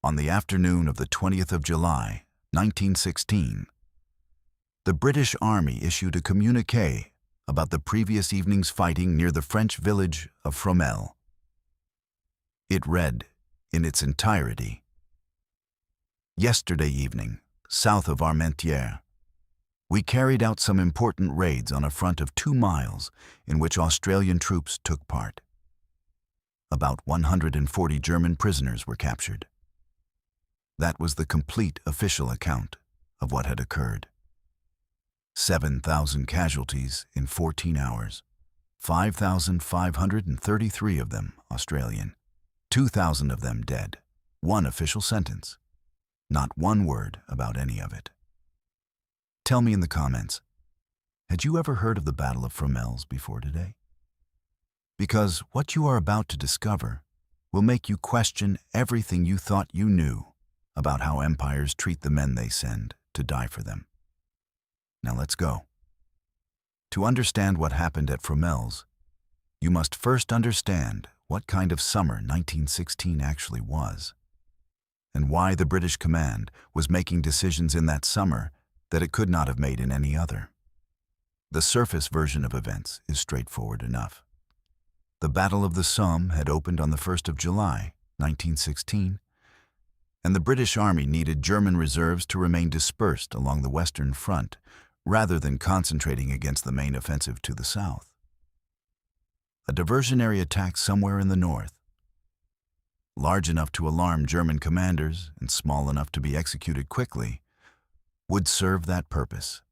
On the afternoon of the 20th of July, 1916, the British Army issued a communiqué about the previous evening's fighting near the French village of Fromelles. It read, in its entirety, "Yesterday evening, south of Armentières, we carried out some important raids on a front of 2 miles in which Australian troops took part. About 140 German prisoners were captured. That was the complete official account of what had occurred. 7,000 casualties in 14 hours, 5,533 of them Australian, 2,000 of them dead, 1 official sentence. Not one word about any of it." Tell me in the comments, had you ever heard of the Battle of Fromelles before today? Because what you are about to discover will make you question everything you thought you knew about how empires treat the men they send to die for them. Now let's go. To understand what happened at Fromelles, you must first understand what kind of summer 1916 actually was, and why the British command was making decisions in that summer that it could not have made in any other. The surface version of events is straightforward enough. The Battle of the Somme had opened on the 1st of July, 1916, and the British Army needed German reserves to remain dispersed along the Western Front rather than concentrating against the main offensive to the south. A diversionary attack somewhere in the north, large enough to alarm German commanders and small enough to be executed quickly, would serve that purpose.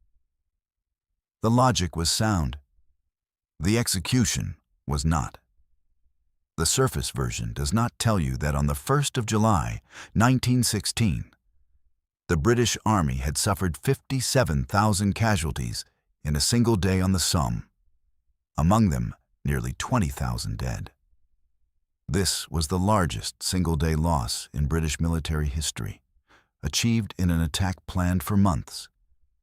The logic was sound. The execution was not. The surface version does not tell you that on the 1st of July, 1916, the British Army had suffered 57,000 casualties in a single day on the Somme, among them nearly 20,000 dead. This was the largest single-day loss in British military history, achieved in an attack planned for months,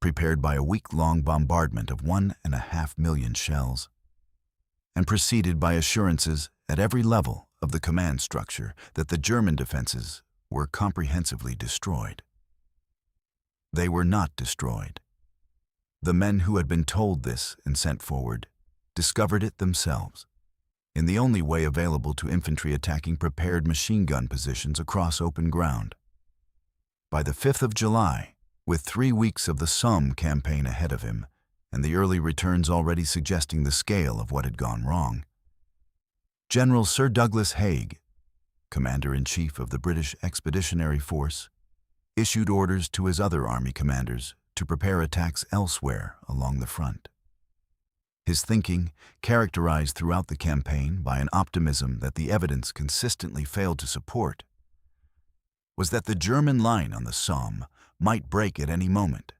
prepared by a week-long bombardment of 1.5 million shells, and preceded by assurances at every level of the command structure that the German defenses were comprehensively destroyed. They were not destroyed. The men who had been told this and sent forward discovered it themselves, in the only way available to infantry attacking prepared machine gun positions across open ground. By the 5th of July, with 3 weeks of the Somme campaign ahead of him, and the early returns already suggesting the scale of what had gone wrong, General Sir Douglas Haig, Commander-in-Chief of the British Expeditionary Force, issued orders to his other army commanders to prepare attacks elsewhere along the front. His thinking, characterized throughout the campaign by an optimism that the evidence consistently failed to support, was that the German line on the Somme might break at any moment,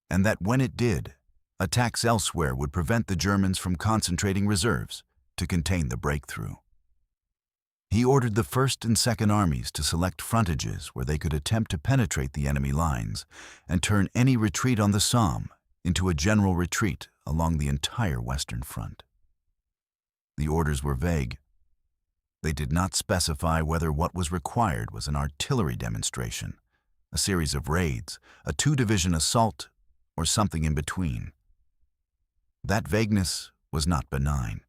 and that when it did, attacks elsewhere would prevent the Germans from concentrating reserves to contain the breakthrough. He ordered the 1st and 2nd Armies to select frontages where they could attempt to penetrate the enemy lines and turn any retreat on the Somme into a general retreat along the entire Western Front. The orders were vague. They did not specify whether what was required was an artillery demonstration, a series of raids, a 2-division assault, or something in between. That vagueness was not benign.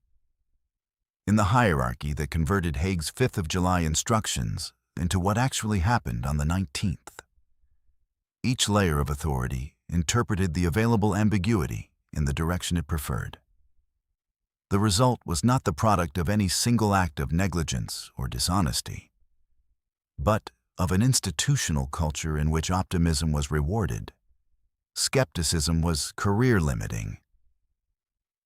In the hierarchy that converted Haig's 5th of July instructions into what actually happened on the 19th, each layer of authority interpreted the available ambiguity in the direction it preferred. The result was not the product of any single act of negligence or dishonesty, but of an institutional culture in which optimism was rewarded, skepticism was career-limiting,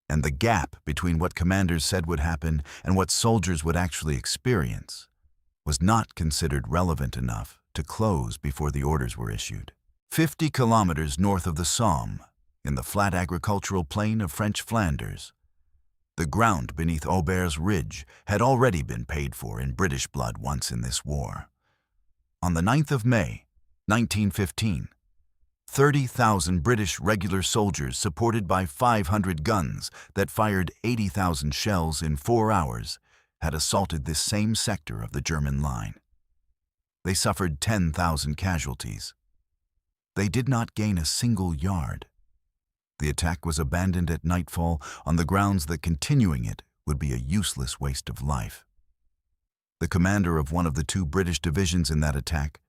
and the gap between what commanders said would happen and what soldiers would actually experience was not considered relevant enough to close before the orders were issued. 50 kilometers north of the Somme, in the flat agricultural plain of French Flanders, the ground beneath Auber's Ridge had already been paid for in British blood once in this war. On the 9th of May, 1915, 30,000 British regular soldiers supported by 500 guns that fired 80,000 shells in 4 hours had assaulted this same sector of the German line. They suffered 10,000 casualties. They did not gain a single yard. The attack was abandoned at nightfall on the grounds that continuing it would be a useless waste of life. The commander of one of the two British divisions in that attack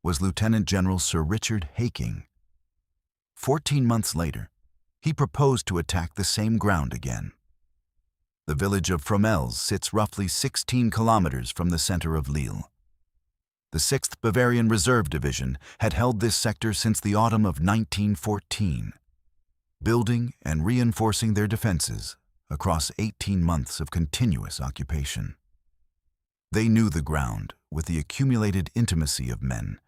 was Lieutenant General Sir Richard Haking. 14 months later, he proposed to attack the same ground again. The village of Fromelles sits roughly 16 kilometers from the center of Lille. The 6th Bavarian Reserve Division had held this sector since the autumn of 1914, building and reinforcing their defenses across 18 months of continuous occupation. They knew the ground with the accumulated intimacy of men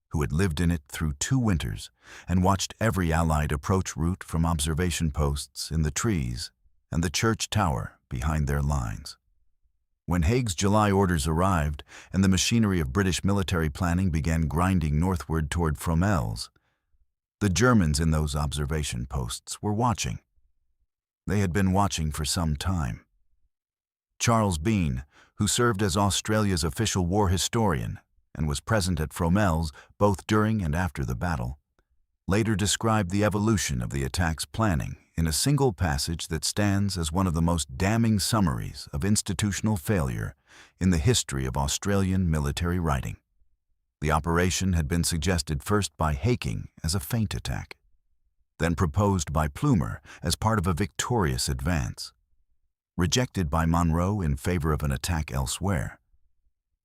who had lived in it through 2 winters and watched every Allied approach route from observation posts in the trees and the church tower behind their lines. When Haig's July orders arrived and the machinery of British military planning began grinding northward toward Fromelles, the Germans in those observation posts were watching. They had been watching for some time. Charles Bean, who served as Australia's official war historian and was present at Fromelles both during and after the battle, later described the evolution of the attack's planning in a single passage that stands as one of the most damning summaries of institutional failure in the history of Australian military writing. The operation had been suggested first by Haking as a feint attack, then proposed by Plumer as part of a victorious advance, rejected by Monro in favor of an attack elsewhere,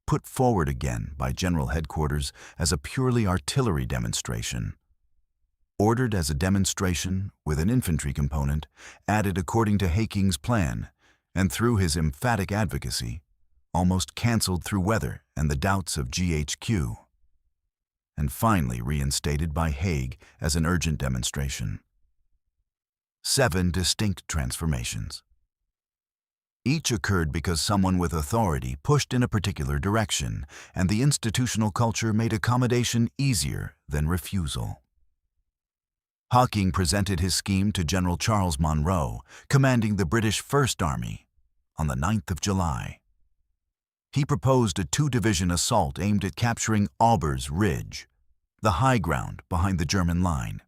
put forward again by General Headquarters as a purely artillery demonstration, ordered as a demonstration with an infantry component added according to Haking's plan, and through his emphatic advocacy, almost cancelled through weather and the doubts of GHQ, and finally reinstated by Haig as an urgent demonstration. 7 distinct transformations. Each occurred because someone with authority pushed in a particular direction, and the institutional culture made accommodation easier than refusal. Haking presented his scheme to General Charles Monro, commanding the British First Army, on the 9th of July. He proposed a 2-division assault aimed at capturing Aubers Ridge, the high ground behind the German line.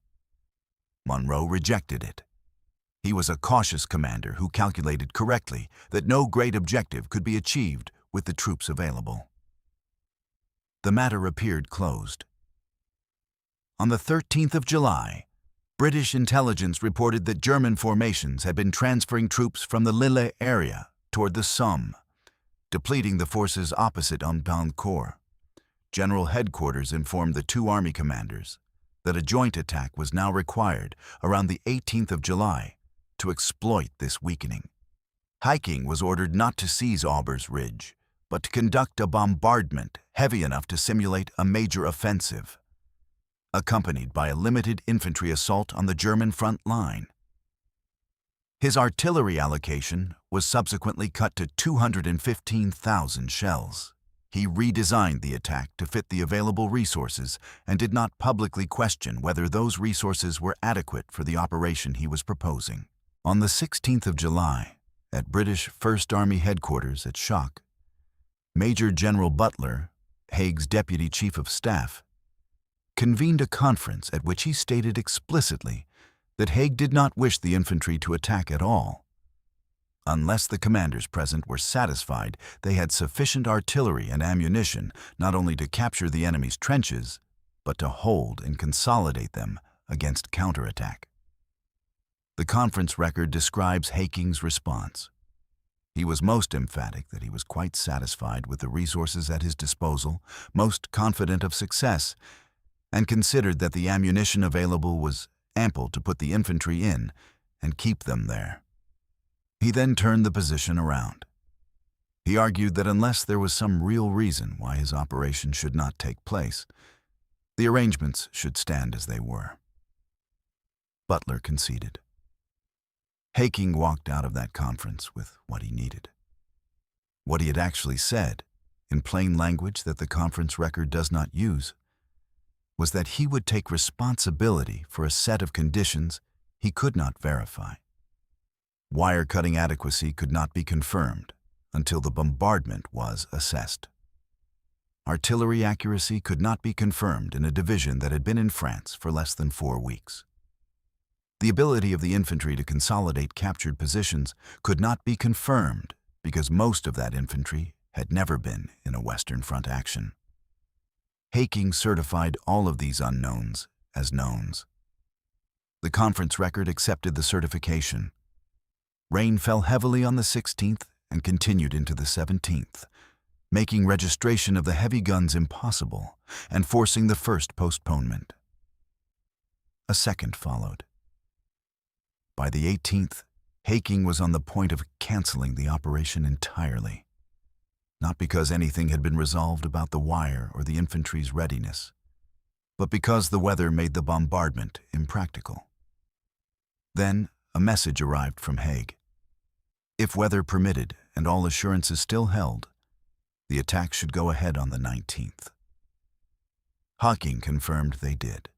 Monro rejected it. He was a cautious commander who calculated correctly that no great objective could be achieved with the troops available. The matter appeared closed. On the 13th of July, British intelligence reported that German formations had been transferring troops from the Lille area toward the Somme, depleting the forces opposite Audincourt. General Headquarters informed the 2 army commanders that a joint attack was now required around the 18th of July to exploit this weakening. Haking was ordered not to seize Aubers Ridge, but to conduct a bombardment heavy enough to simulate a major offensive, accompanied by a limited infantry assault on the German front line. His artillery allocation was subsequently cut to 215,000 shells. He redesigned the attack to fit the available resources and did not publicly question whether those resources were adequate for the operation he was proposing. On the 16th of July, at British First Army Headquarters at Schock, Major General Butler, Haig's Deputy Chief of Staff, convened a conference at which he stated explicitly that Haig did not wish the infantry to attack at all, unless the commanders present were satisfied they had sufficient artillery and ammunition not only to capture the enemy's trenches, but to hold and consolidate them against counterattack. The conference record describes Haking's response. He was most emphatic that he was quite satisfied with the resources at his disposal, most confident of success, and considered that the ammunition available was ample to put the infantry in and keep them there. He then turned the position around. He argued that unless there was some real reason why his operation should not take place, the arrangements should stand as they were. Butler conceded. Haking walked out of that conference with what he needed. What he had actually said, in plain language that the conference record does not use, was that he would take responsibility for a set of conditions he could not verify. Wire-cutting adequacy could not be confirmed until the bombardment was assessed. Artillery accuracy could not be confirmed in a division that had been in France for less than 4 weeks. The ability of the infantry to consolidate captured positions could not be confirmed because most of that infantry had never been in a Western Front action. Haking certified all of these unknowns as knowns. The conference record accepted the certification. Rain fell heavily on the 16th and continued into the 17th, making registration of the heavy guns impossible and forcing the first postponement. A second followed. By the 18th, Haking was on the point of canceling the operation entirely, not because anything had been resolved about the wire or the infantry's readiness, but because the weather made the bombardment impractical. Then a message arrived from Haig. If weather permitted and all assurances still held, the attack should go ahead on the 19th. Haking confirmed they did.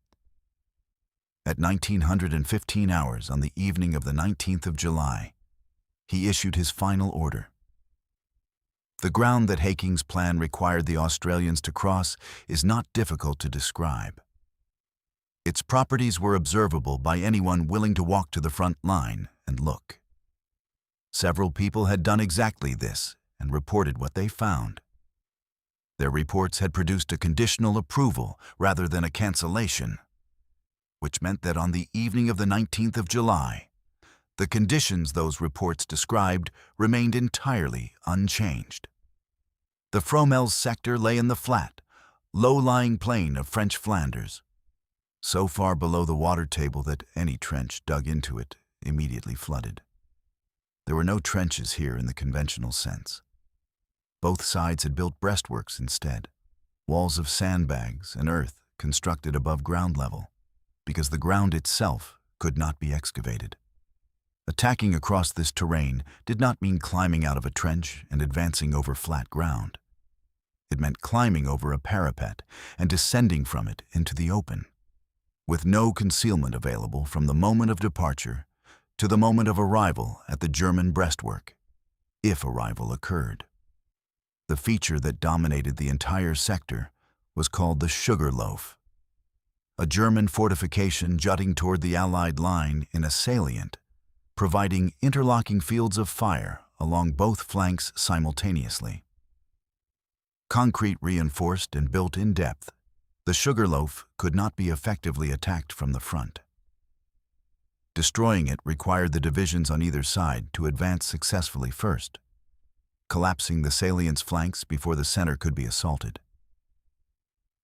At 1915 hours on the evening of the 19th of July, he issued his final order. The ground that Haking's plan required the Australians to cross is not difficult to describe. Its properties were observable by anyone willing to walk to the front line and look. Several people had done exactly this and reported what they found. Their reports had produced a conditional approval rather than a cancellation, which meant that on the evening of the 19th of July, the conditions those reports described remained entirely unchanged. The Fromelles sector lay in the flat, low-lying plain of French Flanders, so far below the water table that any trench dug into it immediately flooded. There were no trenches here in the conventional sense. Both sides had built breastworks instead, walls of sandbags and earth constructed above ground level, because the ground itself could not be excavated. Attacking across this terrain did not mean climbing out of a trench and advancing over flat ground. It meant climbing over a parapet and descending from it into the open, with no concealment available from the moment of departure to the moment of arrival at the German breastwork, if arrival occurred. The feature that dominated the entire sector was called the Sugar Loaf, a German fortification jutting toward the Allied line in a salient, providing interlocking fields of fire along both flanks simultaneously. Concrete reinforced and built in depth, the Sugar Loaf could not be effectively attacked from the front. Destroying it required the divisions on either side to advance successfully first, collapsing the salient's flanks before the center could be assaulted.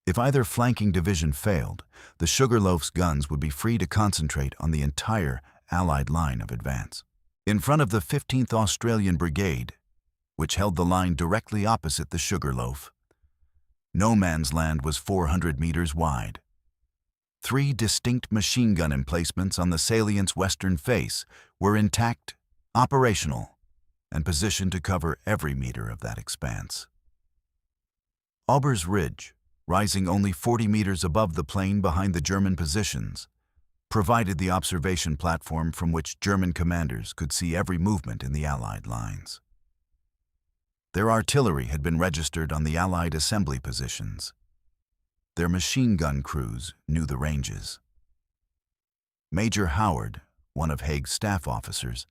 If either flanking division failed, the Sugar Loaf's guns would be free to concentrate on the entire Allied line of advance. In front of the 15th Australian Brigade, which held the line directly opposite the Sugar Loaf, no man's land was 400 meters wide. 3 distinct machine gun emplacements on the salient's western face were intact, operational, and positioned to cover every meter of that expanse. Aubers Ridge, rising only 40 meters above the plain behind the German positions, provided the observation platform from which German commanders could see every movement in the Allied lines. Their artillery had been registered on the Allied assembly positions. Their machine gun crews knew the ranges. Major Howard, one of Haig's staff officers,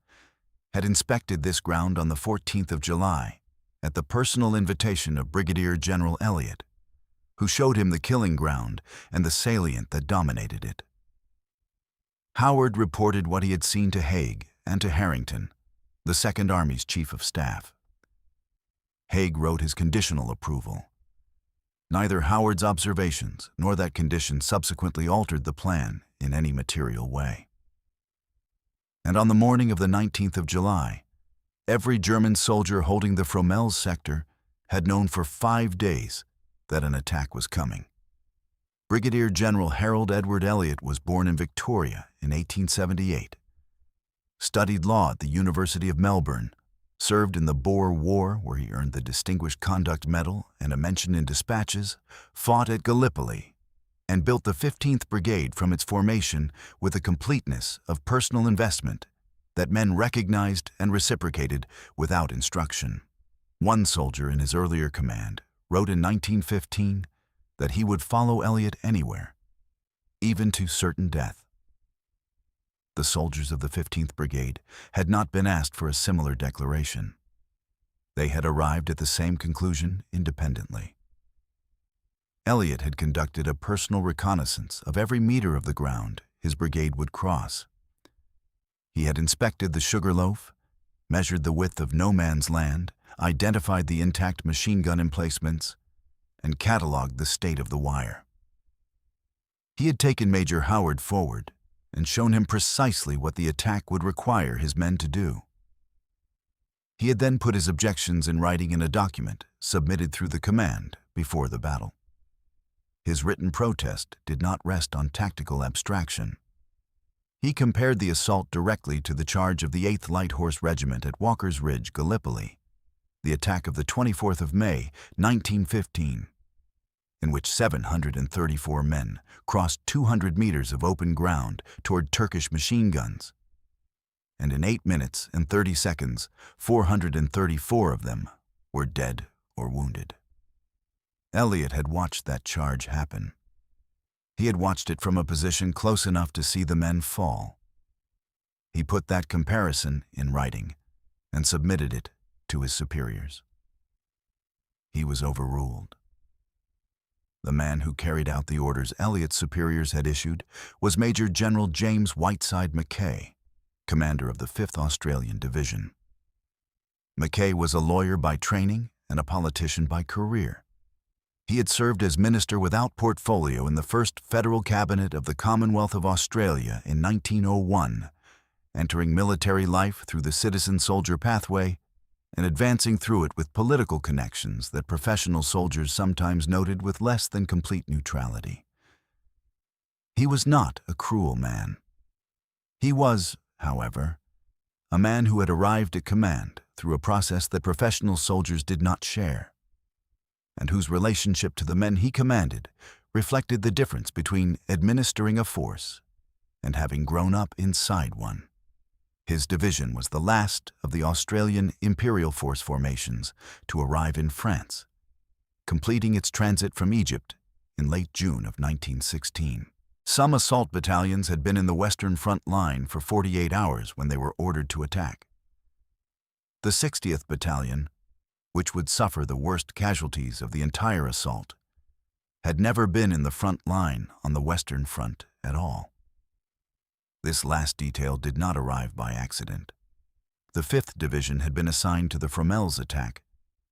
had inspected this ground on the 14th of July at the personal invitation of Brigadier General Elliott, who showed him the killing ground and the salient that dominated it. Howard reported what he had seen to Haig and to Harrington, the Second Army's chief of staff. Haig wrote his conditional approval. Neither Howard's observations nor that condition subsequently altered the plan in any material way. And on the morning of the 19th of July, every German soldier holding the Fromelles sector had known for 5 days that an attack was coming. Brigadier General Harold Edward Elliott was born in Victoria in 1878, studied law at the University of Melbourne, served in the Boer War where he earned the Distinguished Conduct Medal and a mention in dispatches, fought at Gallipoli, and built the 15th Brigade from its formation with a completeness of personal investment that men recognized and reciprocated without instruction. One soldier in his earlier command wrote in 1915 that he would follow Elliot anywhere, even to certain death. The soldiers of the 15th Brigade had not been asked for a similar declaration. They had arrived at the same conclusion independently. Elliot had conducted a personal reconnaissance of every meter of the ground his brigade would cross. He had inspected the sugar loaf, measured the width of no man's land, identified the intact machine gun emplacements, and catalogued the state of the wire. He had taken Major Howard forward and shown him precisely what the attack would require his men to do. He had then put his objections in writing in a document submitted through the command before the battle. His written protest did not rest on tactical abstraction. He compared the assault directly to the charge of the 8th Light Horse Regiment at Walker's Ridge, Gallipoli, the attack of the 24th of May, 1915, in which 734 men crossed 200 meters of open ground toward Turkish machine guns, and in 8 minutes and 30 seconds, 434 of them were dead or wounded. Elliot had watched that charge happen. He had watched it from a position close enough to see the men fall. He put that comparison in writing and submitted it to his superiors. He was overruled. The man who carried out the orders Elliot's superiors had issued was Major General James Whiteside Mackay, commander of the 5th Australian Division. Mackay was a lawyer by training and a politician by career. He had served as Minister without Portfolio in the first Federal Cabinet of the Commonwealth of Australia in 1901, entering military life through the citizen-soldier pathway and advancing through it with political connections that professional soldiers sometimes noted with less than complete neutrality. He was not a cruel man. He was, however, a man who had arrived at command through a process that professional soldiers did not share, and whose relationship to the men he commanded reflected the difference between administering a force and having grown up inside one. His division was the last of the Australian Imperial Force formations to arrive in France, completing its transit from Egypt in late June of 1916. Some assault battalions had been in the Western Front line for 48 hours when they were ordered to attack. The 60th Battalion, which would suffer the worst casualties of the entire assault, had never been in the front line on the Western Front at all. This last detail did not arrive by accident. The 5th Division had been assigned to the Fromelles attack,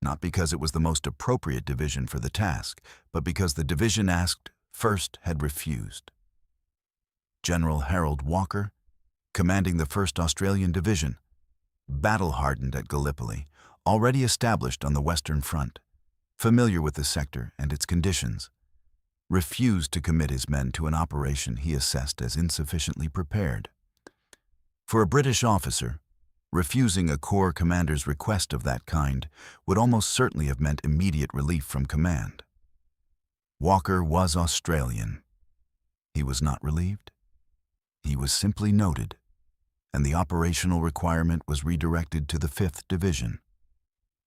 not because it was the most appropriate division for the task, but because the division asked first had refused. General Harold Walker, commanding the 1st Australian Division, battle-hardened at Gallipoli, already established on the Western Front, familiar with the sector and its conditions, refused to commit his men to an operation he assessed as insufficiently prepared. For a British officer, refusing a corps commander's request of that kind would almost certainly have meant immediate relief from command. Walker was Australian. He was not relieved. He was simply noted, and the operational requirement was redirected to the 5th Division,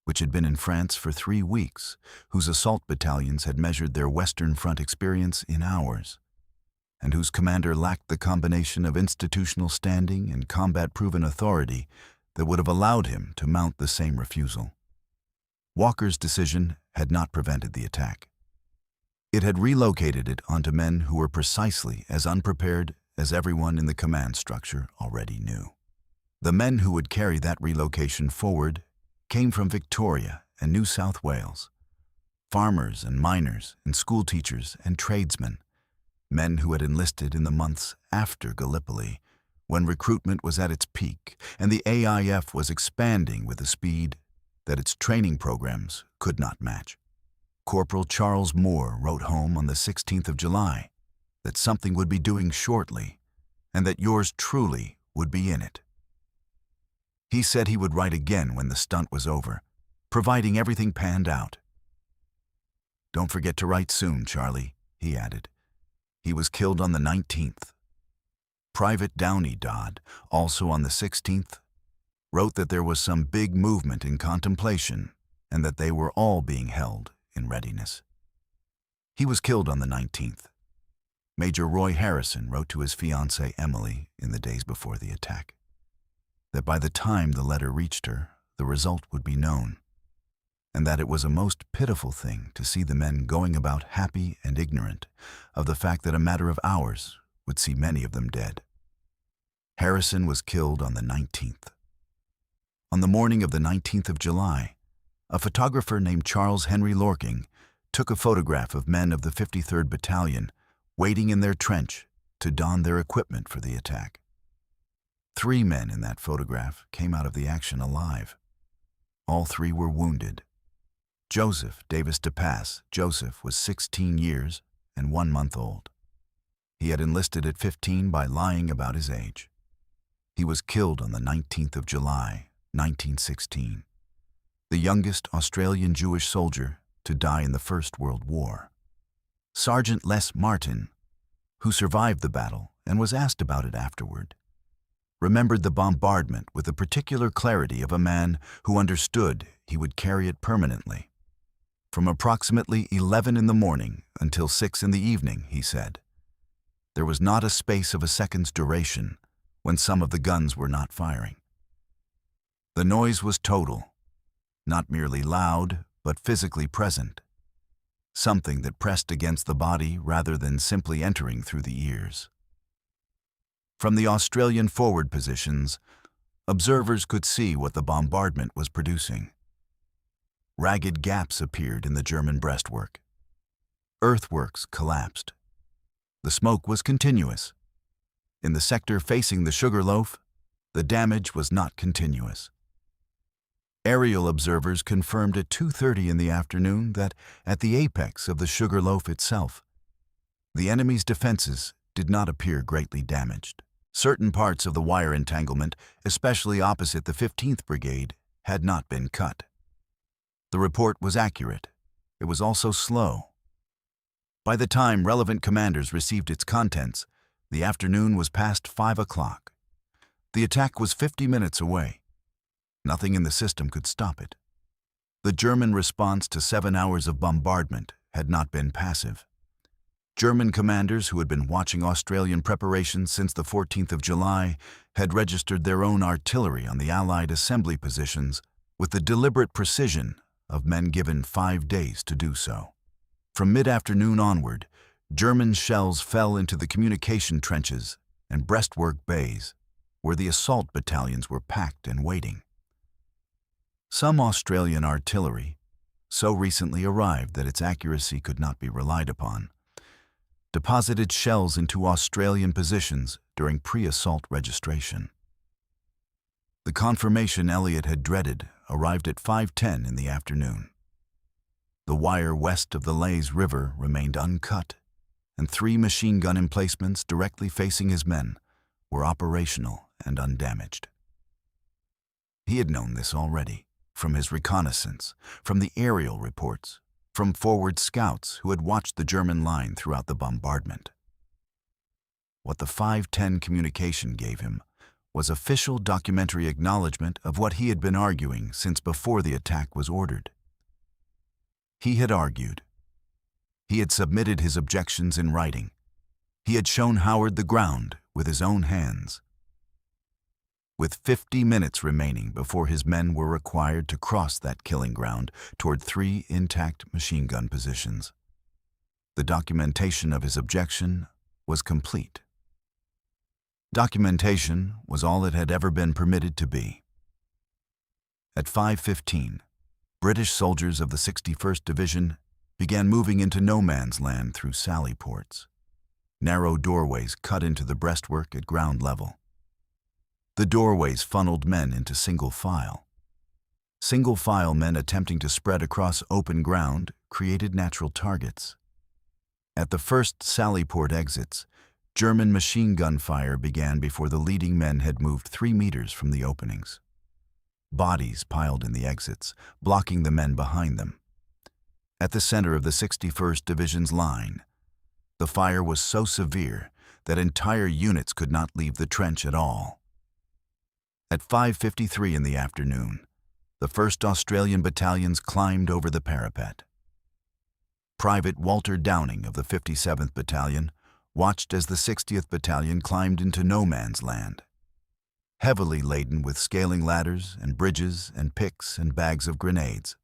which had been in France for 3 weeks, whose assault battalions had measured their Western Front experience in hours, and whose commander lacked the combination of institutional standing and combat-proven authority that would have allowed him to mount the same refusal. Walker's decision had not prevented the attack. It had relocated it onto men who were precisely as unprepared as everyone in the command structure already knew. The men who would carry that relocation forward came from Victoria and New South Wales, farmers and miners and schoolteachers and tradesmen, men who had enlisted in the months after Gallipoli, when recruitment was at its peak and the AIF was expanding with a speed that its training programs could not match. Corporal Charles Moore wrote home on the 16th of July that something would be doing shortly and that yours truly would be in it. He said he would write again when the stunt was over, providing everything panned out. "Don't forget to write soon, Charlie," he added. He was killed on the 19th. Private Downey Dodd, also on the 16th, wrote that there was some big movement in contemplation and that they were all being held in readiness. He was killed on the 19th. Major Roy Harrison wrote to his fiancée Emily in the days before the attack that by the time the letter reached her, the result would be known, and that it was a most pitiful thing to see the men going about happy and ignorant of the fact that a matter of hours would see many of them dead. Harrison was killed on the 19th. On the morning of the 19th of July, a photographer named Charles Henry Lorking took a photograph of men of the 53rd Battalion waiting in their trench to don their equipment for the attack. 3 men in that photograph came out of the action alive. All 3 were wounded. Joseph Davis DePass. Joseph was 16 years and 1 month old. He had enlisted at 15 by lying about his age. He was killed on the 19th of July, 1916, the youngest Australian Jewish soldier to die in the First World War. Sergeant Les Martin, who survived the battle and was asked about it afterward, remembered the bombardment with the particular clarity of a man who understood he would carry it permanently. From approximately 11 in the morning until 6 in the evening, he said, there was not a space of a second's duration when some of the guns were not firing. The noise was total, not merely loud, but physically present, something that pressed against the body rather than simply entering through the ears. From the Australian forward positions, observers could see what the bombardment was producing. Ragged gaps appeared in the German breastwork. Earthworks collapsed. The smoke was continuous. In the sector facing the Sugarloaf, the damage was not continuous. Aerial observers confirmed at 2:30 in the afternoon that at the apex of the Sugarloaf itself, the enemy's defenses did not appear greatly damaged. Certain parts of the wire entanglement, especially opposite the 15th Brigade, had not been cut. The report was accurate. It was also slow. By the time relevant commanders received its contents, the afternoon was past 5 o'clock. The attack was 50 minutes away. Nothing in the system could stop it. The German response to 7 hours of bombardment had not been passive. German commanders who had been watching Australian preparations since the 14th of July had registered their own artillery on the Allied assembly positions with the deliberate precision of men given 5 days to do so. From mid-afternoon onward, German shells fell into the communication trenches and breastwork bays, where the assault battalions were packed and waiting. Some Australian artillery, so recently arrived that its accuracy could not be relied upon, deposited shells into Australian positions during pre-assault registration. The confirmation Elliot had dreaded arrived at 5:10 in the afternoon. The wire west of the Lays River remained uncut, and 3 machine gun emplacements directly facing his men were operational and undamaged. He had known this already, from his reconnaissance, from the aerial reports, from forward scouts who had watched the German line throughout the bombardment. What the 5:10 communication gave him was official documentary acknowledgement of what he had been arguing since before the attack was ordered. He had argued. He had submitted his objections in writing. He had shown Howard the ground with his own hands. With 50 minutes remaining before his men were required to cross that killing ground toward 3 intact machine gun positions, the documentation of his objection was complete. Documentation was all it had ever been permitted to be. At 5:15, British soldiers of the 61st Division began moving into no man's land through sally ports. Narrow doorways cut into the breastwork at ground level. The doorways funneled men into single file. Single file men attempting to spread across open ground created natural targets. At the first sally port exits, German machine gun fire began before the leading men had moved 3 meters from the openings. Bodies piled in the exits, blocking the men behind them. At the center of the 61st Division's line, the fire was so severe that entire units could not leave the trench at all. At 5:53 in the afternoon, the 1st Australian battalions climbed over the parapet. Private Walter Downing of the 57th Battalion watched as the 60th Battalion climbed into no man's land. Heavily laden with scaling ladders and bridges and picks and bags of grenades.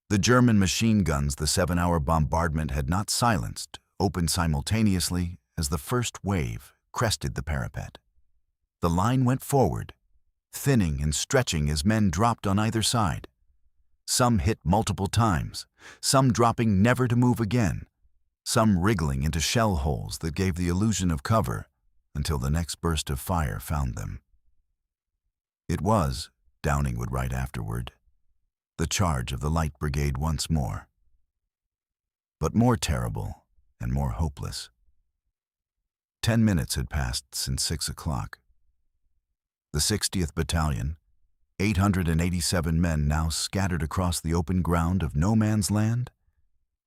The German machine guns the 7-hour bombardment had not silenced opened simultaneously as the first wave crested the parapet. The line went forward, thinning and stretching as men dropped on either side. Some hit multiple times, some dropping never to move again, some wriggling into shell holes that gave the illusion of cover until the next burst of fire found them. It was, Downing would write afterward, the charge of the Light Brigade once more. But more terrible and more hopeless. 10 minutes had passed since 6 o'clock. The 60th Battalion, 887 men now scattered across the open ground of no man's land,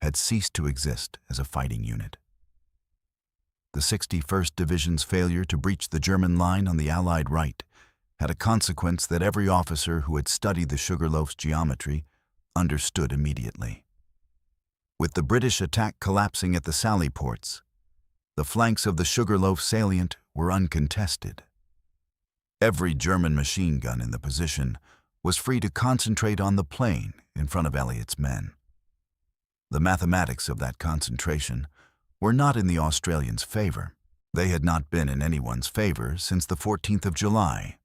had ceased to exist as a fighting unit. The 61st Division's failure to breach the German line on the Allied right had a consequence that every officer who had studied the Sugarloaf's geometry understood immediately. With the British attack collapsing at the sally ports, the flanks of the Sugarloaf salient were uncontested. Every German machine gun in the position was free to concentrate on the plain in front of Elliott's men. The mathematics of that concentration were not in the Australians' favor. They had not been in anyone's favor since the 14th of July,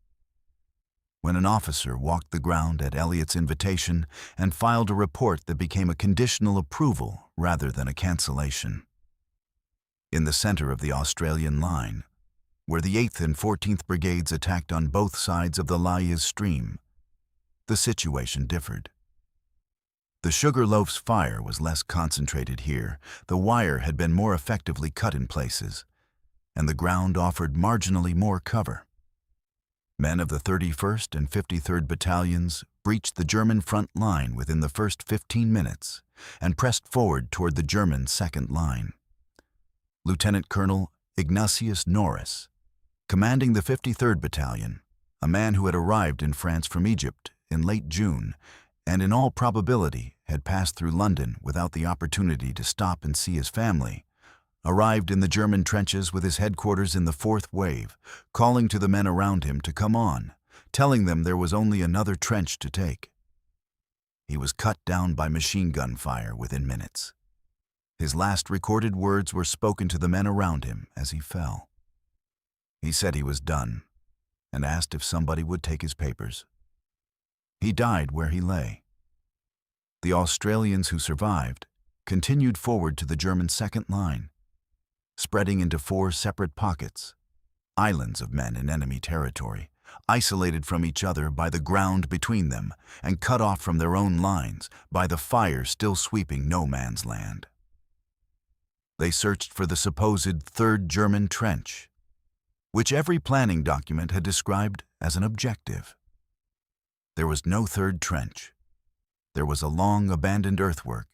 when an officer walked the ground at Elliott's invitation and filed a report that became a conditional approval rather than a cancellation. In the center of the Australian line, where the 8th and 14th Brigades attacked on both sides of the Laiz stream, the situation differed. The Sugarloaf's fire was less concentrated here, the wire had been more effectively cut in places, and the ground offered marginally more cover. Men of the 31st and 53rd Battalions breached the German front line within the first 15 minutes and pressed forward toward the German second line. Lieutenant Colonel Ignatius Norris, commanding the 53rd Battalion, a man who had arrived in France from Egypt in late June and in all probability had passed through London without the opportunity to stop and see his family, arrived in the German trenches with his headquarters in the 4th Wave, calling to the men around him to come on, telling them there was only another trench to take. He was cut down by machine gun fire within minutes. His last recorded words were spoken to the men around him as he fell. He said he was done and asked if somebody would take his papers. He died where he lay. The Australians who survived continued forward to the German second line, spreading into 4 separate pockets, islands of men in enemy territory, isolated from each other by the ground between them and cut off from their own lines by the fire still sweeping no man's land. They searched for the supposed third German trench, which every planning document had described as an objective. There was no third trench. There was a long abandoned earthwork,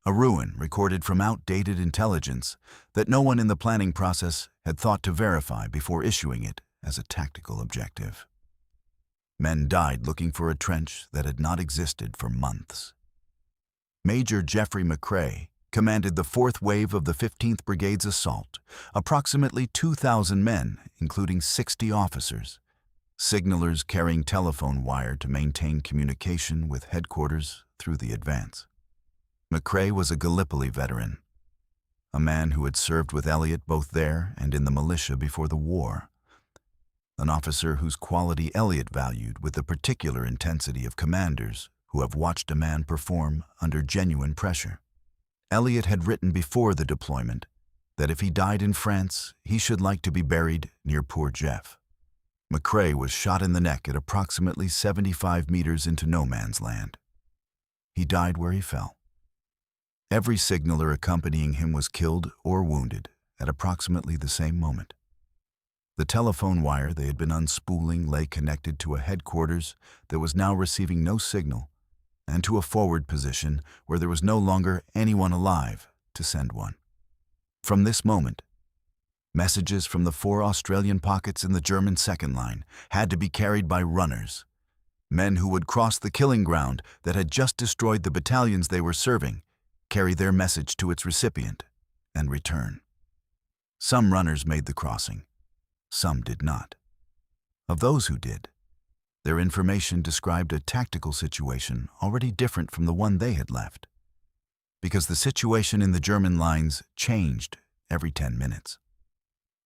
a ruin recorded from outdated intelligence that no one in the planning process had thought to verify before issuing it as a tactical objective. Men died looking for a trench that had not existed for months. Major Geoffrey McCrae commanded the 4th Wave of the 15th Brigade's assault, approximately 2,000 men, including 60 officers, signalers carrying telephone wire to maintain communication with headquarters through the advance. McCrae was a Gallipoli veteran, a man who had served with Elliott both there and in the militia before the war, an officer whose quality Elliott valued with the particular intensity of commanders who have watched a man perform under genuine pressure. Elliott had written before the deployment that if he died in France, he should like to be buried near Poor Jeff. McCrae was shot in the neck at approximately 75 meters into no man's land. He died where he fell. Every signaler accompanying him was killed or wounded at approximately the same moment. The telephone wire they had been unspooling lay connected to a headquarters that was now receiving no signal and to a forward position where there was no longer anyone alive to send one. From this moment, messages from the 4 Australian pockets in the German second line had to be carried by runners, men who would cross the killing ground that had just destroyed the battalions they were serving carry their message to its recipient, and return. Some runners made the crossing, some did not. Of those who did, their information described a tactical situation already different from the one they had left, because the situation in the German lines changed every 10 minutes.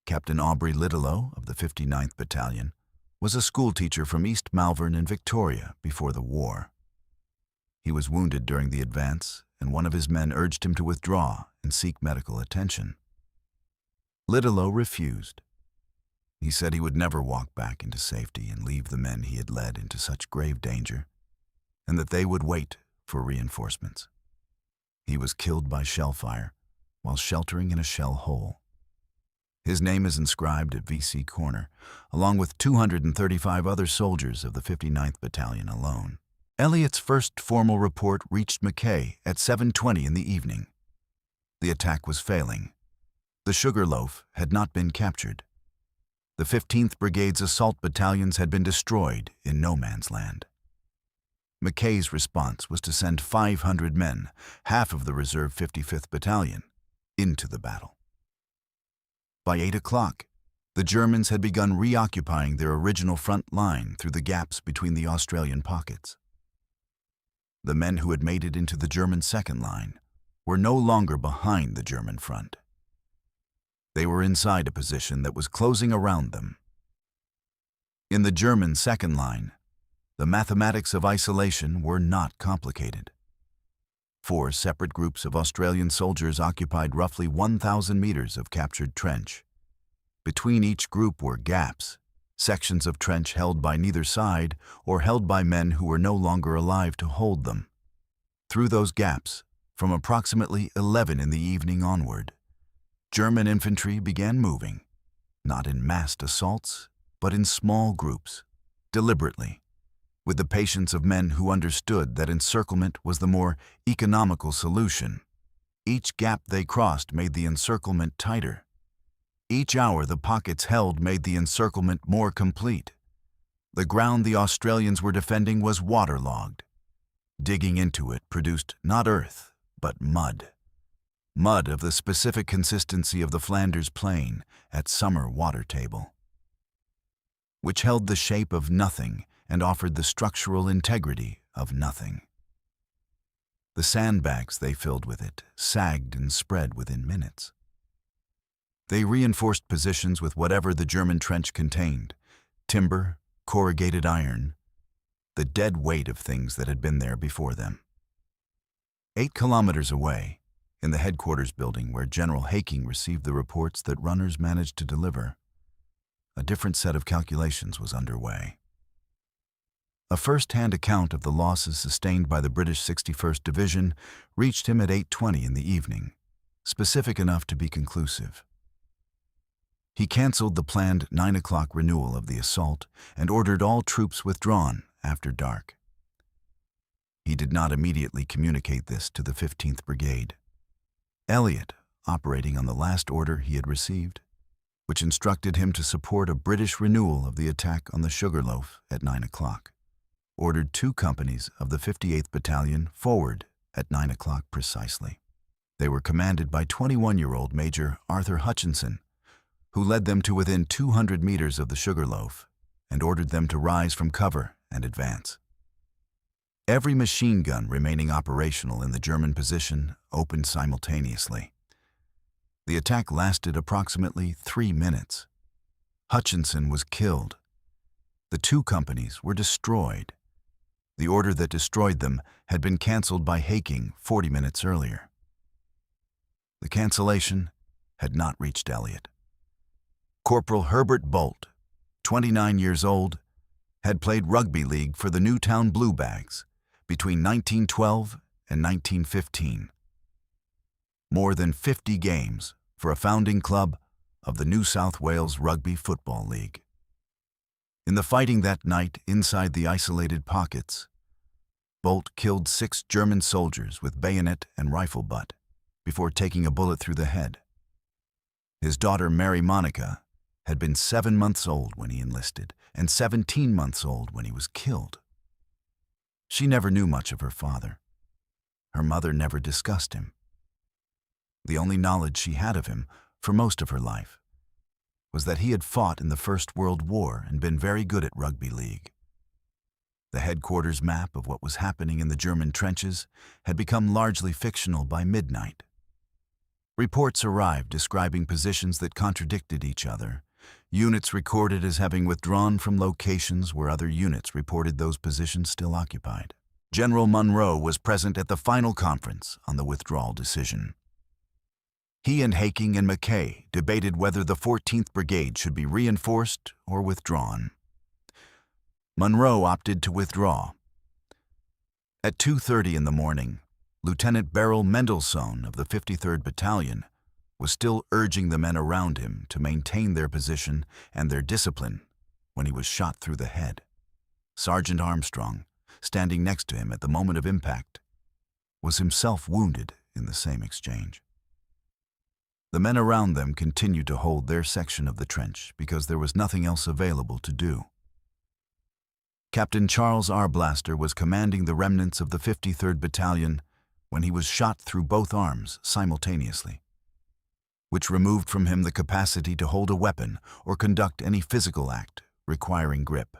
Captain Aubrey Littlelow of the 59th Battalion was a schoolteacher from East Malvern in Victoria before the war. He was wounded during the advance, and one of his men urged him to withdraw and seek medical attention. Littlelow refused. He said he would never walk back into safety and leave the men he had led into such grave danger, and that they would wait for reinforcements. He was killed by shell fire while sheltering in a shell hole. His name is inscribed at VC Corner, along with 235 other soldiers of the 59th Battalion alone. Elliott's first formal report reached Mackay at 7:20 in the evening. The attack was failing. The Sugarloaf had not been captured. The 15th Brigade's assault battalions had been destroyed in no man's land. Mackay's response was to send 500 men, half of the reserve 55th Battalion, into the battle. By 8 o'clock, the Germans had begun reoccupying their original front line through the gaps between the Australian pockets. The men who had made it into the German second line were no longer behind the German front. They were inside a position that was closing around them. In the German second line, the mathematics of isolation were not complicated. 4 separate groups of Australian soldiers occupied roughly 1,000 meters of captured trench. Between each group were gaps, sections of trench held by neither side or held by men who were no longer alive to hold them. Through those gaps, from approximately 11 in the evening onward, German infantry began moving, not in massed assaults, but in small groups, deliberately, with the patience of men who understood that encirclement was the more economical solution. Each gap they crossed made the encirclement tighter. Each hour the pockets held made the encirclement more complete. The ground the Australians were defending was waterlogged. Digging into it produced not earth, but mud. Mud of the specific consistency of the Flanders Plain at summer water table, which held the shape of nothing and offered the structural integrity of nothing. The sandbags they filled with it sagged and spread within minutes. They reinforced positions with whatever the German trench contained: timber, corrugated iron, the dead weight of things that had been there before them. 8 kilometers away, in the headquarters building where General Haking received the reports that runners managed to deliver, a different set of calculations was underway. A first-hand account of the losses sustained by the British 61st Division reached him at 8:20 in the evening, specific enough to be conclusive. He cancelled the planned 9 o'clock renewal of the assault and ordered all troops withdrawn after dark. He did not immediately communicate this to the 15th Brigade. Elliott, operating on the last order he had received, which instructed him to support a British renewal of the attack on the Sugarloaf at 9 o'clock, ordered 2 companies of the 58th Battalion forward at 9 o'clock precisely. They were commanded by 21-year-old Major Arthur Hutchinson, who led them to within 200 meters of the Sugarloaf and ordered them to rise from cover and advance. Every machine gun remaining operational in the German position opened simultaneously. The attack lasted approximately 3 minutes. Hutchinson was killed. The 2 companies were destroyed. The order that destroyed them had been cancelled by Haking 40 minutes earlier. The cancellation had not reached Elliott. Corporal Herbert Bolt, 29 years old, had played rugby league for the Newtown Bluebags between 1912 and 1915. More than 50 games for a founding club of the New South Wales Rugby Football League. In the fighting that night inside the isolated pockets, Bolt killed 6 German soldiers with bayonet and rifle butt before taking a bullet through the head. His daughter Mary Monica had been 7 months old when he enlisted and 17 months old when he was killed. She never knew much of her father. Her mother never discussed him. The only knowledge she had of him, for most of her life, was that he had fought in the First World War and been very good at rugby league. The headquarters map of what was happening in the German trenches had become largely fictional by midnight. Reports arrived describing positions that contradicted each other, units recorded as having withdrawn from locations where other units reported those positions still occupied. General Munro was present at the final conference on the withdrawal decision. He and Haking and Mackay debated whether the 14th Brigade should be reinforced or withdrawn. Munro opted to withdraw. At 2:30 in the morning, Lieutenant Beryl Mendelssohn of the 53rd Battalion was still urging the men around him to maintain their position and their discipline when he was shot through the head. Sergeant Armstrong, standing next to him at the moment of impact, was himself wounded in the same exchange. The men around them continued to hold their section of the trench because there was nothing else available to do. Captain Charles Arblaster was commanding the remnants of the 53rd Battalion when he was shot through both arms simultaneously, which removed from him the capacity to hold a weapon or conduct any physical act requiring grip.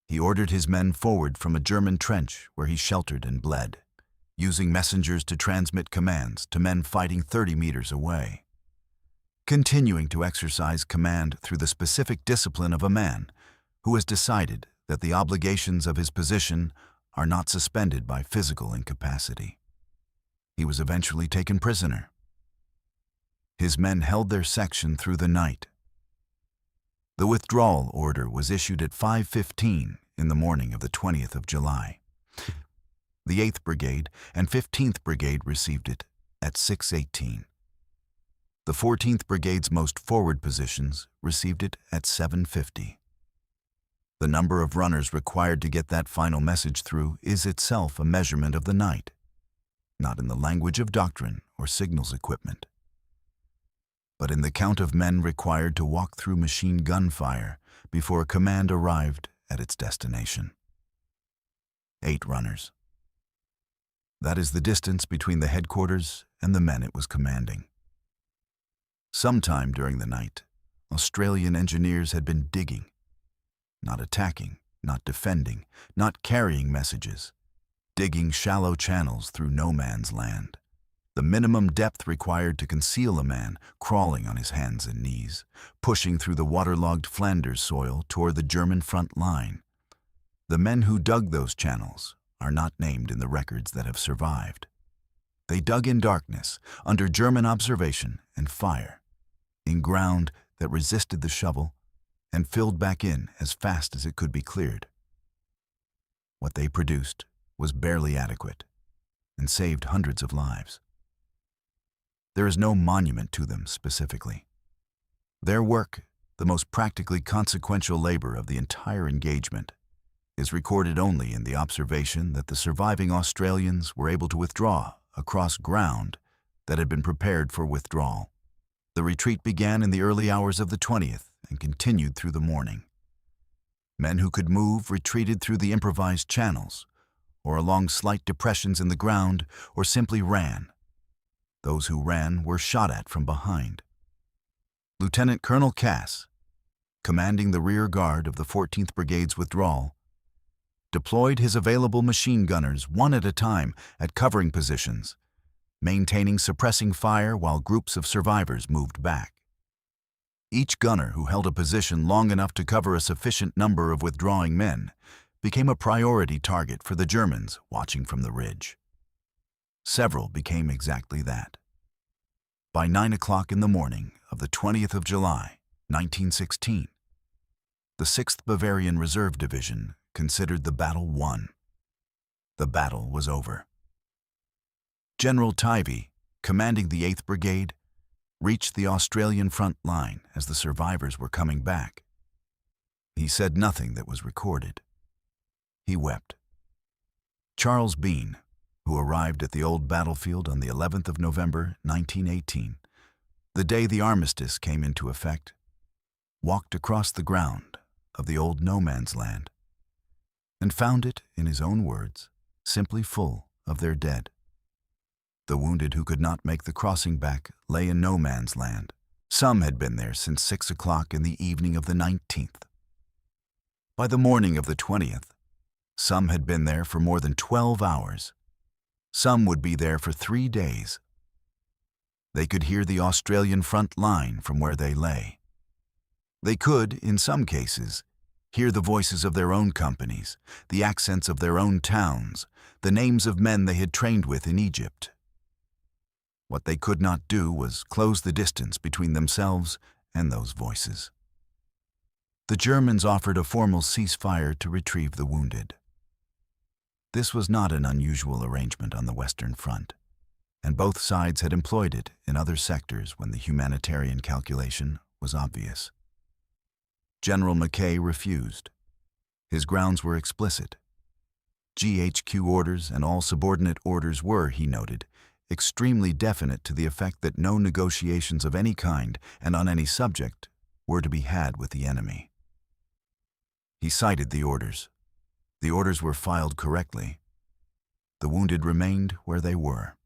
He ordered his men forward from a German trench where he sheltered and bled, using messengers to transmit commands to men fighting 30 meters away. Continuing to exercise command through the specific discipline of a man who has decided that the obligations of his position are not suspended by physical incapacity. He was eventually taken prisoner. His men held their section through the night. The withdrawal order was issued at 5:15 in the morning of the 20th of July. The 8th Brigade and 15th Brigade received it at 6:18. The 14th Brigade's most forward positions received it at 7:50. The number of runners required to get that final message through is itself a measurement of the night, not in the language of doctrine or signals equipment, but in the count of men required to walk through machine gun fire before a command arrived at its destination. 8 runners. That is the distance between the headquarters and the men it was commanding. Sometime during the night, Australian engineers had been digging, not attacking, not defending, not carrying messages, digging shallow channels through no man's land. The minimum depth required to conceal a man crawling on his hands and knees, pushing through the waterlogged Flanders soil toward the German front line. The men who dug those channels are not named in the records that have survived. They dug in darkness, under German observation and fire, in ground that resisted the shovel and filled back in as fast as it could be cleared. What they produced was barely adequate and saved hundreds of lives. There is no monument to them specifically. Their work, the most practically consequential labor of the entire engagement, is recorded only in the observation that the surviving Australians were able to withdraw across ground that had been prepared for withdrawal. The retreat began in the early hours of the 20th and continued through the morning. Men who could move retreated through the improvised channels, or along slight depressions in the ground, or simply ran. Those who ran were shot at from behind. Lieutenant Colonel Cass, commanding the rear guard of the 14th Brigade's withdrawal, deployed his available machine gunners one at a time at covering positions, maintaining suppressing fire while groups of survivors moved back. Each gunner who held a position long enough to cover a sufficient number of withdrawing men became a priority target for the Germans watching from the ridge. Several became exactly that. By 9 o'clock in the morning of the 20th of July, 1916, the 6th Bavarian Reserve Division considered the battle won. The battle was over. General Tivey, commanding the 8th Brigade, reached the Australian front line as the survivors were coming back. He said nothing that was recorded. He wept. Charles Bean, who arrived at the old battlefield on the 11th of November, 1918, the day the armistice came into effect, walked across the ground of the old no man's land and found it, in his own words, simply full of their dead. The wounded who could not make the crossing back lay in no man's land. Some had been there since 6 o'clock in the evening of the 19th. By the morning of the 20th, some had been there for more than 12 hours. Some would be there for 3 days. They could hear the Australian front line from where they lay. They could, in some cases, hear the voices of their own companies, the accents of their own towns, the names of men they had trained with in Egypt. What they could not do was close the distance between themselves and those voices. The Germans offered a formal ceasefire to retrieve the wounded. This was not an unusual arrangement on the Western Front, and both sides had employed it in other sectors when the humanitarian calculation was obvious. General Mackay refused. His grounds were explicit. GHQ orders and all subordinate orders were, he noted, extremely definite to the effect that no negotiations of any kind and on any subject were to be had with the enemy. He cited the orders. The orders were filed correctly. The wounded remained where they were.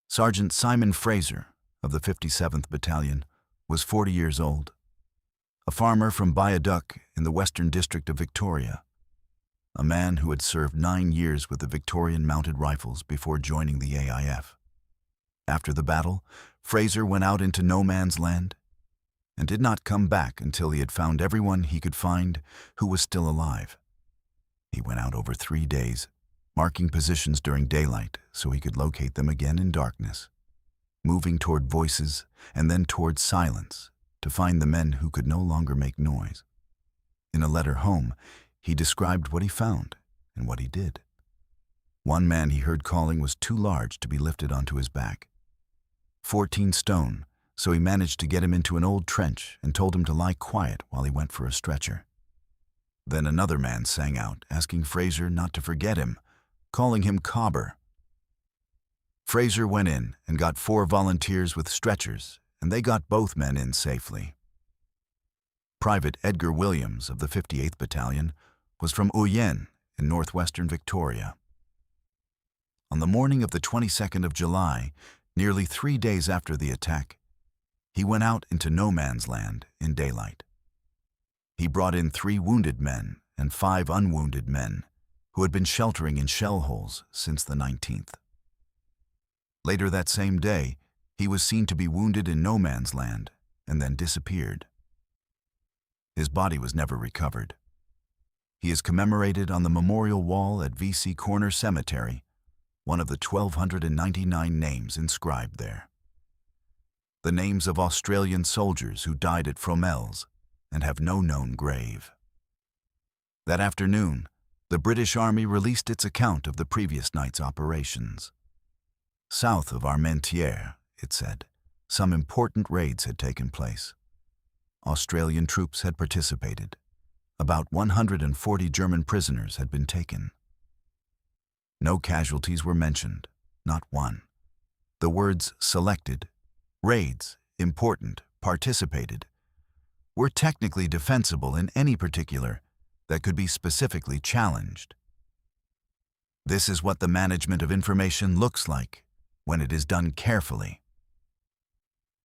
Sergeant Simon Fraser of the 57th Battalion was 40 years old, a farmer from Bayaduck in the Western District of Victoria, a man who had served 9 years with the Victorian Mounted Rifles before joining the AIF. After the battle, Fraser went out into no man's land and did not come back until he had found everyone he could find who was still alive. He went out over 3 days, marking positions during daylight so he could locate them again in darkness, moving toward voices and then toward silence to find the men who could no longer make noise. In a letter home, he described what he found and what he did. One man he heard calling was too large to be lifted onto his back. 14 stone, so he managed to get him into an old trench and told him to lie quiet while he went for a stretcher. Then another man sang out, asking Fraser not to forget him, calling him cobber. Fraser went in and got 4 volunteers with stretchers, and they got both men in safely. Private Edgar Williams of the 58th Battalion was from Uyen in northwestern Victoria. On the morning of the 22nd of July, nearly 3 days after the attack, he went out into no man's land in daylight. He brought in 3 wounded men and 5 unwounded men who had been sheltering in shell holes since the 19th. Later that same day, he was seen to be wounded in no man's land and then disappeared. His body was never recovered. He is commemorated on the memorial wall at VC Corner Cemetery, one of the 1,299 names inscribed there. The names of Australian soldiers who died at Fromelles and have no known grave. That afternoon, the British Army released its account of the previous night's operations. South of Armentières, it said, some important raids had taken place. Australian troops had participated. About 140 German prisoners had been taken. No casualties were mentioned, not one. The words selected, raids, important, participated, were technically defensible in any particular that could be specifically challenged. This is what the management of information looks like when it is done carefully.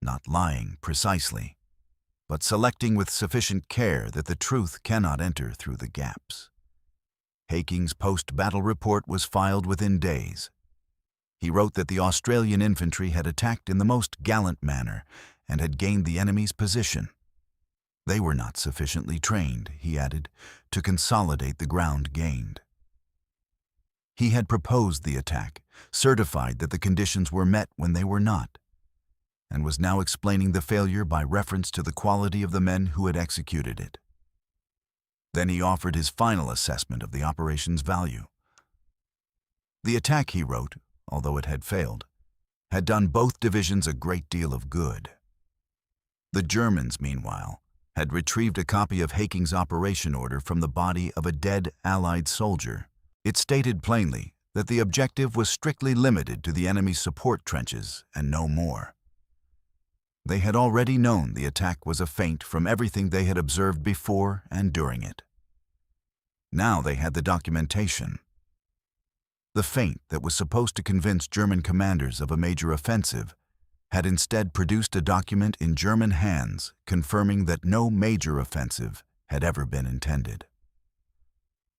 Not lying precisely, but selecting with sufficient care that the truth cannot enter through the gaps. Haking's post-battle report was filed within days. He wrote that the Australian infantry had attacked in the most gallant manner and had gained the enemy's position. They were not sufficiently trained, he added, to consolidate the ground gained. He had proposed the attack, certified that the conditions were met when they were not, and was now explaining the failure by reference to the quality of the men who had executed it. Then he offered his final assessment of the operation's value. The attack, he wrote, although it had failed, had done both divisions a great deal of good. The Germans, meanwhile, had retrieved a copy of Haking's operation order from the body of a dead Allied soldier. It stated plainly that the objective was strictly limited to the enemy's support trenches and no more. They had already known the attack was a feint from everything they had observed before and during it. Now they had the documentation. The feint that was supposed to convince German commanders of a major offensive had instead produced a document in German hands confirming that no major offensive had ever been intended.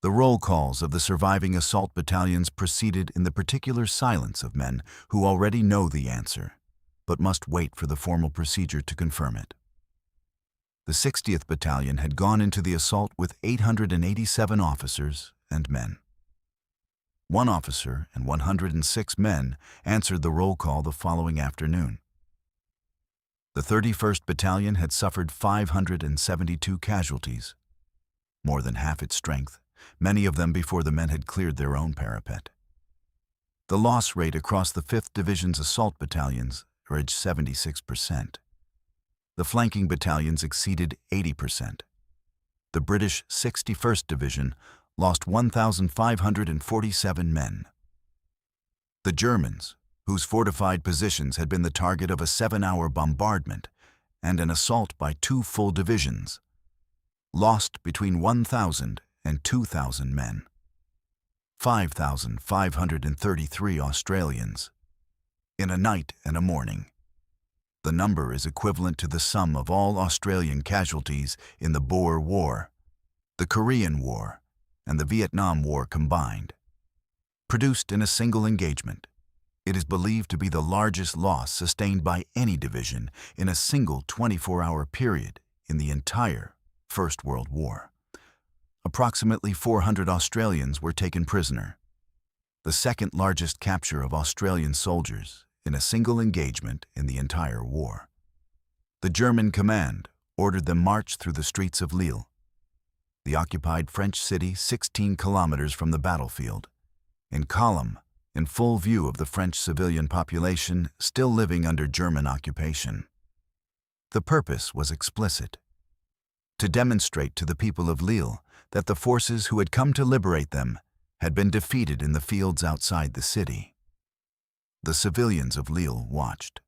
The roll calls of the surviving assault battalions proceeded in the particular silence of men who already know the answer, but must wait for the formal procedure to confirm it. The 60th Battalion had gone into the assault with 887 officers and men. One officer and 106 men answered the roll call the following afternoon. The 31st Battalion had suffered 572 casualties, more than half its strength, many of them before the men had cleared their own parapet. The loss rate across the 5th Division's assault battalions averaged 76%. The flanking battalions exceeded 80%. The British 61st Division lost 1,547 men. The Germans, whose fortified positions had been the target of a 7-hour bombardment and an assault by 2 full divisions, lost between 1,000 and 2,000 men. 5,533 Australians in a night and a morning. The number is equivalent to the sum of all Australian casualties in the Boer War, the Korean War, and the Vietnam War combined. Produced in a single engagement, it is believed to be the largest loss sustained by any division in a single 24-hour period in the entire First World War. Approximately 400 Australians were taken prisoner, the second largest capture of Australian soldiers in a single engagement in the entire war. The German command ordered them march through the streets of Lille, the occupied French city 16 kilometers from the battlefield, in column, in full view of the French civilian population still living under German occupation. The purpose was explicit: to demonstrate to the people of Lille that the forces who had come to liberate them had been defeated in the fields outside the city. The civilians of Lille watched.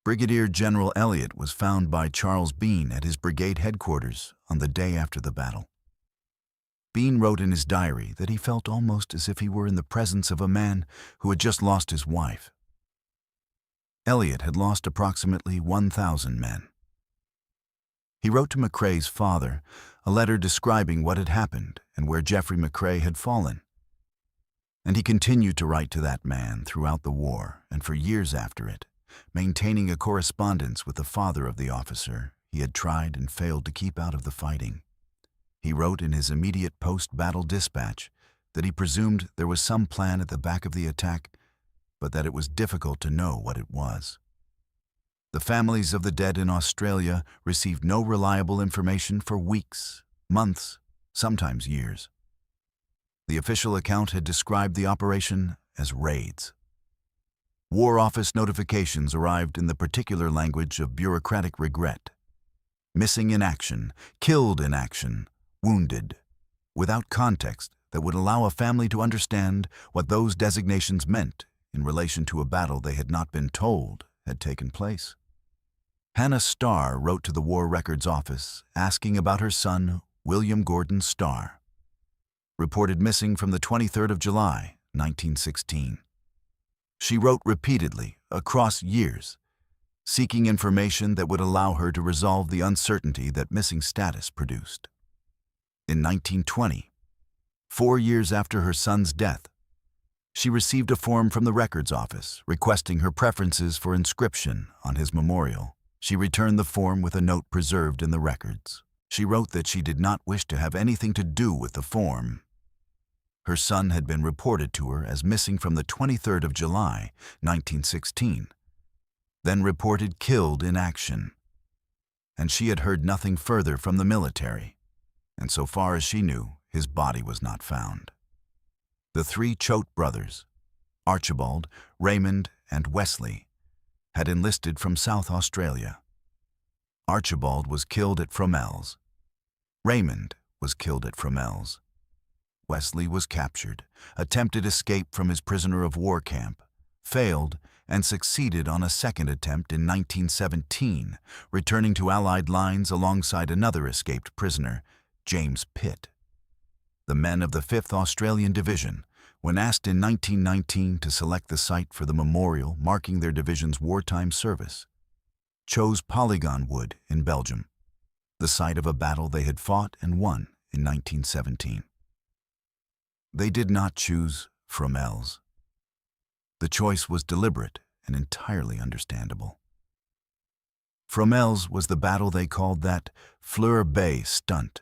Brigadier General Elliot was found by Charles Bean at his brigade headquarters on the day after the battle. Bean wrote in his diary that he felt almost as if he were in the presence of a man who had just lost his wife. Elliot had lost approximately 1,000 men. He wrote to McCrae's father a letter describing what had happened and where Geoffrey McCrae had fallen. And he continued to write to that man throughout the war and for years after it, maintaining a correspondence with the father of the officer he had tried and failed to keep out of the fighting. He wrote in his immediate post-battle dispatch that he presumed there was some plan at the back of the attack, but that it was difficult to know what it was. The families of the dead in Australia received no reliable information for weeks, months, sometimes years. The official account had described the operation as raids. War Office notifications arrived in the particular language of bureaucratic regret: missing in action, killed in action, wounded, without context that would allow a family to understand what those designations meant in relation to a battle they had not been told had taken place. Hannah Starr wrote to the War Records Office asking about her son, William Gordon Starr, reported missing from the 23rd of July, 1916. She wrote repeatedly, across years, seeking information that would allow her to resolve the uncertainty that missing status produced. In 1920, 4 years after her son's death, she received a form from the Records Office requesting her preferences for inscription on his memorial. She returned the form with a note preserved in the records. She wrote that she did not wish to have anything to do with the form. Her son had been reported to her as missing from the 23rd of July, 1916, then reported killed in action. And she had heard nothing further from the military, and so far as she knew, his body was not found. The 3 Choate brothers, Archibald, Raymond, and Wesley, had enlisted from South Australia. Archibald was killed at Fromelles. Raymond was killed at Fromelles. Wesley was captured, attempted escape from his prisoner of war camp, failed, and succeeded on a second attempt in 1917, returning to Allied lines alongside another escaped prisoner, James Pitt. The men of the 5th Australian Division, when asked in 1919 to select the site for the memorial marking their division's wartime service, chose Polygon Wood in Belgium, the site of a battle they had fought and won in 1917. They did not choose Fromelles. The choice was deliberate and entirely understandable. Fromelles was the battle they called that Fleur Bay stunt,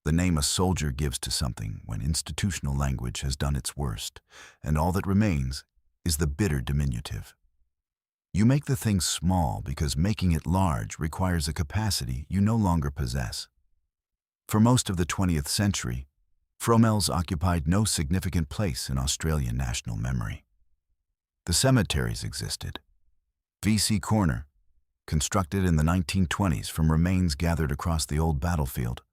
the name a soldier gives to something when institutional language has done its worst, and all that remains is the bitter diminutive. You make the thing small because making it large requires a capacity you no longer possess. For most of the 20th century, Fromelles occupied no significant place in Australian national memory. The cemeteries existed. V.C. Corner, constructed in the 1920s from remains gathered across the old battlefield,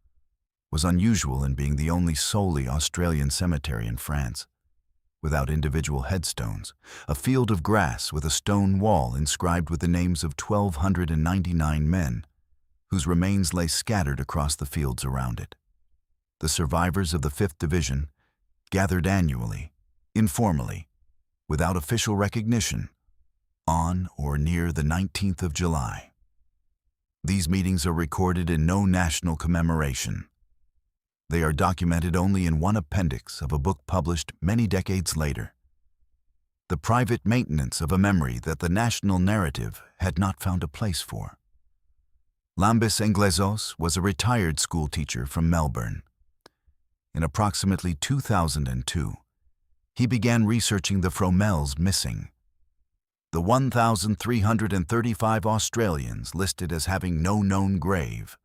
was unusual in being the only solely Australian cemetery in France, without individual headstones, a field of grass with a stone wall inscribed with the names of 1,299 men, whose remains lay scattered across the fields around it. The survivors of the 5th Division gathered annually, informally, without official recognition, on or near the 19th of July. These meetings are recorded in no national commemoration. They are documented only in one appendix of a book published many decades later. The private maintenance of a memory that the national narrative had not found a place for. Lambis Inglesos was a retired schoolteacher from Melbourne. In approximately 2002, he began researching the Fromelles missing, the 1,335 Australians listed as having no known grave,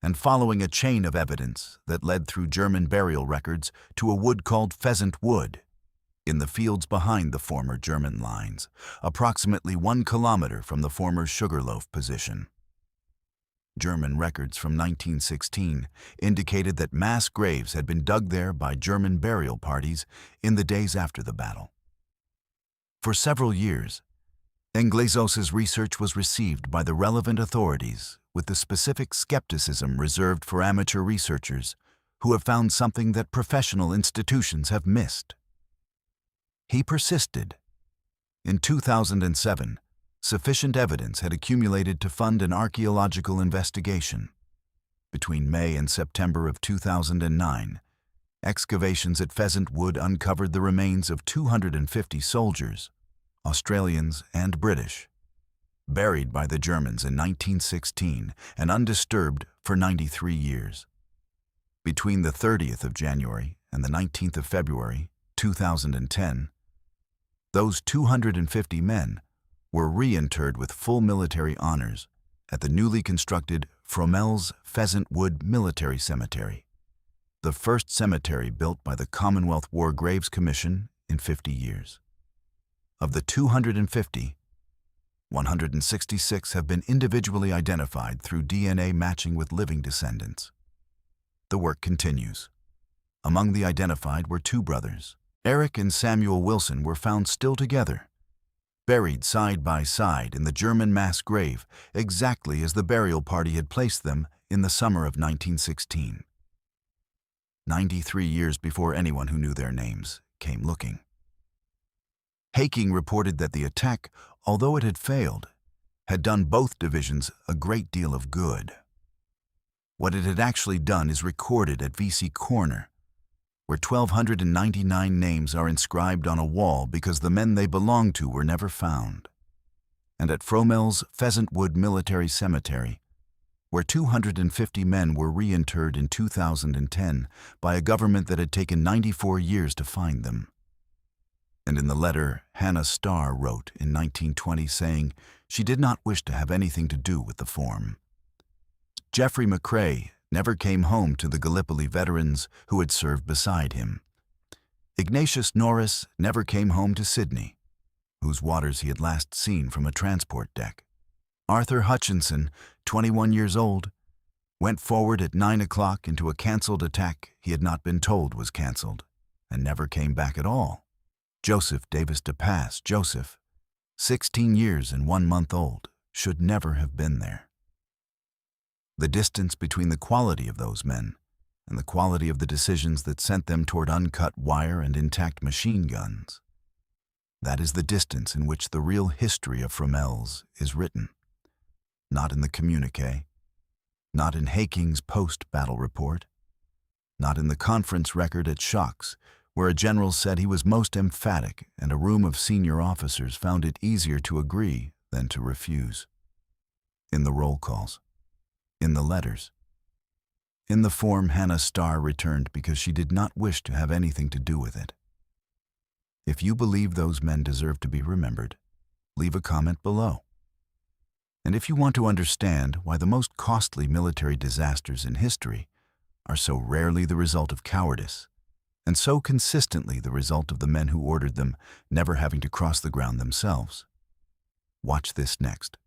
and following a chain of evidence that led through German burial records to a wood called Pheasant Wood, in the fields behind the former German lines, approximately 1 kilometer from the former Sugarloaf position. German records from 1916 indicated that mass graves had been dug there by German burial parties in the days after the battle. For several years, Inglesos' research was received by the relevant authorities with the specific skepticism reserved for amateur researchers who have found something that professional institutions have missed. He persisted. In 2007, sufficient evidence had accumulated to fund an archaeological investigation. Between May and September of 2009, excavations at Pheasant Wood uncovered the remains of 250 soldiers, Australians and British, buried by the Germans in 1916 and undisturbed for 93 years. Between the 30th of January and the 19th of February 2010, those 250 men were reinterred with full military honors at the newly constructed Fromelles Pheasant Wood Military Cemetery, the first cemetery built by the Commonwealth War Graves Commission in 50 years. Of the 250, 166 have been individually identified through DNA matching with living descendants. The work continues. Among the identified were 2 brothers. Eric and Samuel Wilson were found still together, buried side by side in the German mass grave exactly as the burial party had placed them in the summer of 1916. 93 years before anyone who knew their names came looking. Haking reported that the attack, although it had failed, had done both divisions a great deal of good. What it had actually done is recorded at V.C. Corner, where 1,299 names are inscribed on a wall because the men they belonged to were never found, and at Fromelles Pheasant Wood Military Cemetery, where 250 men were reinterred in 2010 by a government that had taken 94 years to find them. And in the letter Hannah Starr wrote in 1920 saying she did not wish to have anything to do with the form. Geoffrey McCrae never came home to the Gallipoli veterans who had served beside him. Ignatius Norris never came home to Sydney, whose waters he had last seen from a transport deck. Arthur Hutchinson, 21 years old, went forward at 9 o'clock into a cancelled attack he had not been told was cancelled, and never came back at all. Joseph Davis DePass, Joseph, 16 years and 1 month old, should never have been there. The distance between the quality of those men and the quality of the decisions that sent them toward uncut wire and intact machine guns. That is the distance in which the real history of Fromelles is written. Not in the communique, not in Haking's post-battle report, not in the conference record at Shocks, where a general said he was most emphatic and a room of senior officers found it easier to agree than to refuse. In the roll calls, in the letters, in the form Hannah Starr returned because she did not wish to have anything to do with it. If you believe those men deserve to be remembered, leave a comment below. And if you want to understand why the most costly military disasters in history are so rarely the result of cowardice, and so consistently the result of the men who ordered them never having to cross the ground themselves, watch this next.